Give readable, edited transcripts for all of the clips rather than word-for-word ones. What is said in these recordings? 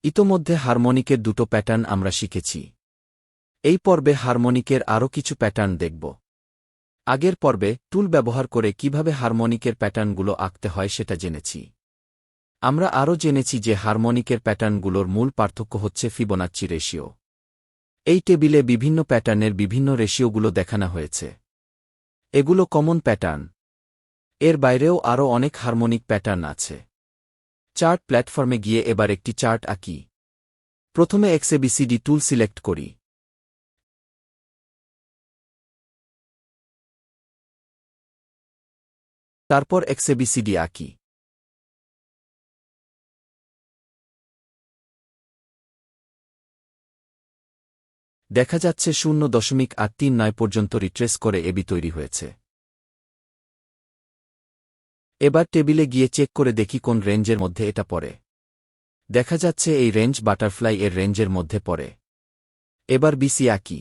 ইতোমধ্যে হারমোনিকের দুটো প্যাটার্ন আমরা শিখেছি। এই পর্বে হারমোনিকের আরও কিছু প্যাটার্ন দেখব। আগের পর্বে টুল ব্যবহার করে কিভাবে হারমোনিকের প্যাটার্নগুলো আঁকতে হয় সেটা জেনেছি। আমরা আরও জেনেছি যে হারমোনিকের প্যাটার্নগুলোর মূল পার্থক্য হচ্ছে ফিবোনাচ্চি রেশিও। এই টেবিলে বিভিন্ন প্যাটার্নের বিভিন্ন রেশিওগুলো দেখানো হয়েছে। এগুলো কমন প্যাটার্ন। এর বাইরেও আরও অনেক হারমোনিক প্যাটার্ন আছে। চার্ট প্ল্যাটফর্মে গিয়ে এবার একটি চার্ট আঁকি। প্রথমে এক্সএবিসিডি টুল সিলেক্ট করি। তারপর এক্সএবিসিডি আঁকি। দেখা যাচ্ছে 0.839 পর্যন্ত রিট্রেস করে এবি তৈরি হয়েছে। এবার টেবিলে গিয়ে চেক করে দেখি কোন রেঞ্জের মধ্যে এটা পড়ে। দেখা যাচ্ছে এই রেঞ্জ বাটারফ্লাই এর রেঞ্জের মধ্যে পড়ে। এবার বিসি আঁকি।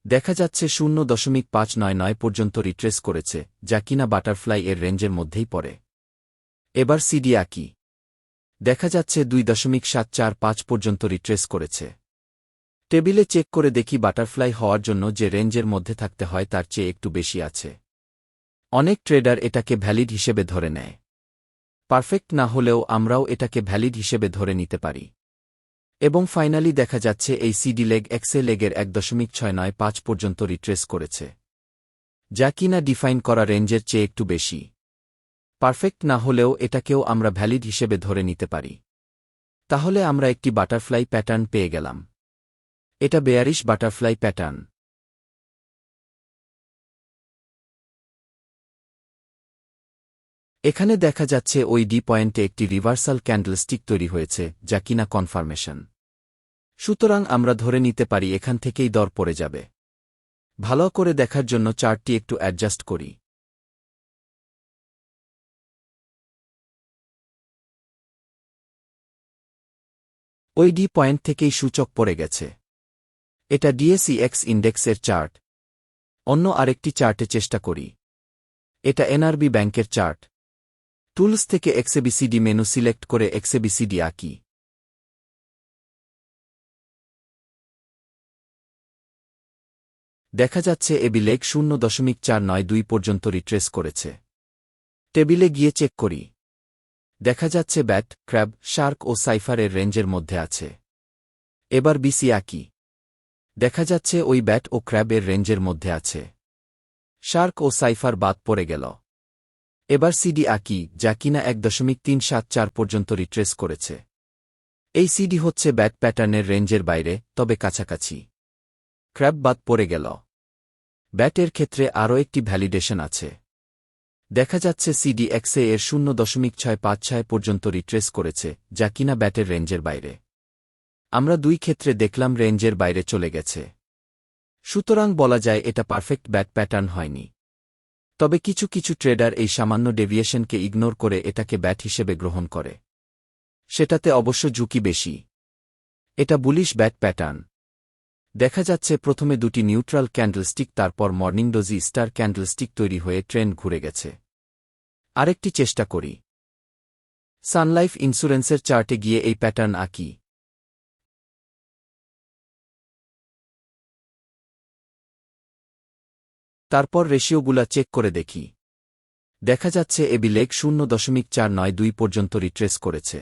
দেখা যাচ্ছে 0.599 পর্যন্ত রিট্রেস করেছে, যা কিনা বাটারফ্লাই এর রেঞ্জের মধ্যেই পড়ে। এবার সিডি আঁকি। দেখা যাচ্ছে 2.745 পর্যন্ত রিট্রেস করেছে। টেবিলে চেক করে দেখি বাটারফ্লাই হওয়ার জন্য যে রেঞ্জের মধ্যে থাকতে হয় তার চেয়ে একটু বেশি আছে। অনেক ট্রেডার এটাকে ভ্যালিড হিসেবে ধরে নেয়। পারফেক্ট না হলেও আমরাও এটাকে ভ্যালিড হিসেবে ধরে নিতে পারি। এবং ফাইনালি দেখা যাচ্ছে এই সিডি লেগ এক্সে লেগের 1.695 পর্যন্ত রিট্রেস করেছে, যা কিনা ডিফাইন করা রেঞ্জের চেয়ে একটু বেশি। পারফেক্ট না হলেও এটাকেও আমরা ভ্যালিড হিসেবে ধরে নিতে পারি। তাহলে আমরা একটি বাটারফ্লাই প্যাটার্ন পেয়ে গেলাম। এটা বেয়ারিশ বাটারফ্লাই প্যাটার্ন। এখানে দেখা যাচ্ছে ওই ডি পয়েন্টে একটি রিভার্সাল ক্যান্ডেলস্টিক তৈরি হয়েছে, যা কিনা কনফার্মেশন। সুতরাং আমরা ধরে নিতে পারি এখান থেকেই দর পড়ে যাবে। ভালো করে দেখার জন্য চার্টটি একটু অ্যাডজাস্ট করি। ওই ডি পয়েন্ট থেকেই সূচক পড়ে গেছে। এটা ডিএসইএক্স ইন্ডেক্সের চার্ট। অন্য আরেকটি চার্টে চেষ্টা করি। এটা এনআরবি ব্যাংকের চার্ট। টুলস থেকে এক্সএবিসিডি মেনু সিলেক্ট করে এক্সএবিসিডি আঁকি। দেখা যাচ্ছে এবি লেগ 0.492 পর্যন্ত রিট্রেস করেছে। টেবিলে গিয়ে চেক করি। দেখা যাচ্ছে ব্যাট, ক্র্যাব, শার্ক ও সাইফারের রেঞ্জের মধ্যে আছে। এবার বিসি আঁকি। দেখা যাচ্ছে ওই ব্যাট ও ক্র্যাব এর রেঞ্জের মধ্যে আছে। শার্ক ও সাইফার বাদ পড়ে গেল। এবার সিডি আঁকি, যা কিনা 1.374 পর্যন্ত রিট্রেস করেছে। এই সিডি হচ্ছে ব্যাট প্যাটার্নের রেঞ্জের বাইরে, তবে কাছাকাছি। ক্র্যাব বাদ পড়ে গেল। ব্যাটের ক্ষেত্রে আরও একটি ভ্যালিডেশন আছে। দেখা যাচ্ছে সিডি এক্সএ এর 0.656 পর্যন্ত রিট্রেস করেছে, যা কিনা ব্যাটের রেঞ্জের বাইরে। আমরা দুই ক্ষেত্রে দেখলাম রেঞ্জের বাইরে চলে গেছে। সুতরাং বলা যায় এটা পারফেক্ট ব্যাট প্যাটার্ন হয়নি। তবে কিছু কিছু ট্রেডার এই সামান্য ডেভিয়েশনকে ইগনোর করে এটাকে ব্যাট হিসেবে গ্রহণ করে। সেটাতে অবশ্য ঝুঁকি বেশি। এটা বুলিশ ব্যাট প্যাটার্ন। দেখা যাচ্ছে প্রথমে দুটি নিউট্রাল ক্যান্ডেলস্টিক, তারপর মর্নিং ডোজি স্টার ক্যান্ডেলস্টিক তৈরি হয়ে ট্রেন্ড ঘুরে গেছে। আরেকটি চেষ্টা করি। সানলাইফ ইন্স্যুরেন্সের চার্টে গিয়ে এই প্যাটার্ন আঁকি। তারপর রেশিওগুলা চেক করে দেখি। দেখা যাচ্ছে এবি লেগ 0.492 পর্যন্ত রিট্রেস করেছে।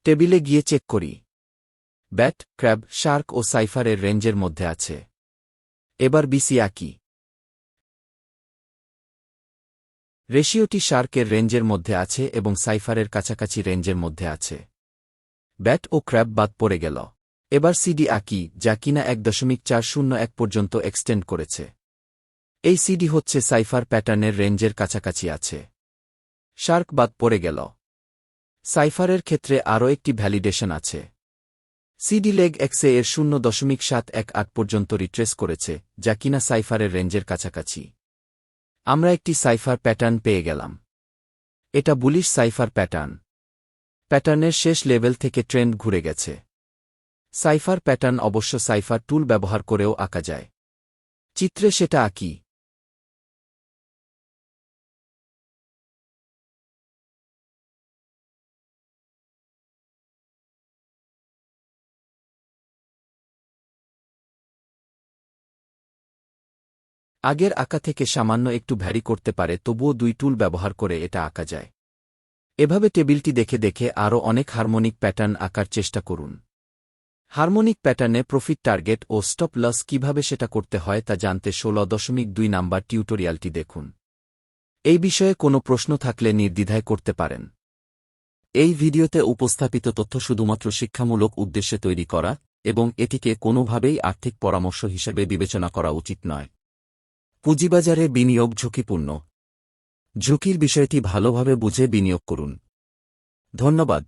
টেবিলে গিয়ে চেক করি। ব্যাট, ক্র্যাব, শার্ক ও সাইফারের রেঞ্জের মধ্যে আছে। এবার বিসি আঁকি। রেশিওটি শার্কের রেঞ্জের মধ্যে আছে এবং সাইফারের কাছাকাছি রেঞ্জের মধ্যে আছে। ব্যাট ও ক্র্যাব বাদ পড়ে গেল। এবার সিডি আঁকি, যা কিনা 1.401 পর্যন্ত এক্সটেন্ড করেছে। এই সিডি হচ্ছে সাইফার প্যাটার্নের রেঞ্জের কাছাকাছি আছে। শার্ক বাদ পড়ে গেল। সাইফারের ক্ষেত্রে আরও একটি ভ্যালিডেশন আছে। সিডি লেগ এক্সএ এর 0.718 পর্যন্ত রিট্রেস করেছে, যা কিনা সাইফারের রেঞ্জের কাছাকাছি। আমরা একটি সাইফার প্যাটার্ন পেয়ে গেলাম। এটা বুলিশ সাইফার প্যাটার্ন। প্যাটার্নের শেষ লেভেল থেকে ট্রেন্ড ঘুরে গেছে। সাইফার প্যাটার্ন অবশ্য সাইফার টুল ব্যবহার করেও আঁকা যায়। চিত্রে সেটা আঁকি। আগের আঁকা থেকে সামান্য একটু ভ্যারি করতে পারে, তবুও 2 টুল ব্যবহার করে এটা আঁকা যায়। এভাবে টেবিলটি দেখে দেখে আরও অনেক হারমোনিক প্যাটার্ন আঁকার চেষ্টা করুন। হারমোনিক প্যাটার্নে প্রফিট টার্গেট ও স্টপ লস কীভাবে সেটা করতে হয় তা জানতে 16.2 নাম্বার টিউটোরিয়ালটি দেখুন। এই বিষয়ে কোনো প্রশ্ন থাকলে নির্দ্বিধায় করতে পারেন। এই ভিডিওতে উপস্থাপিত তথ্য শুধুমাত্র শিক্ষামূলক উদ্দেশ্যে তৈরি করা এবং এটিকে কোনোভাবেই আর্থিক পরামর্শ হিসেবে বিবেচনা করা উচিত নয়। পুঁজিবাজারে বিনিয়োগ ঝুঁকিপূর্ণ। ঝুঁকির বিষয়টি ভালোভাবে বুঝে বিনিয়োগ করুন। ধন্যবাদ।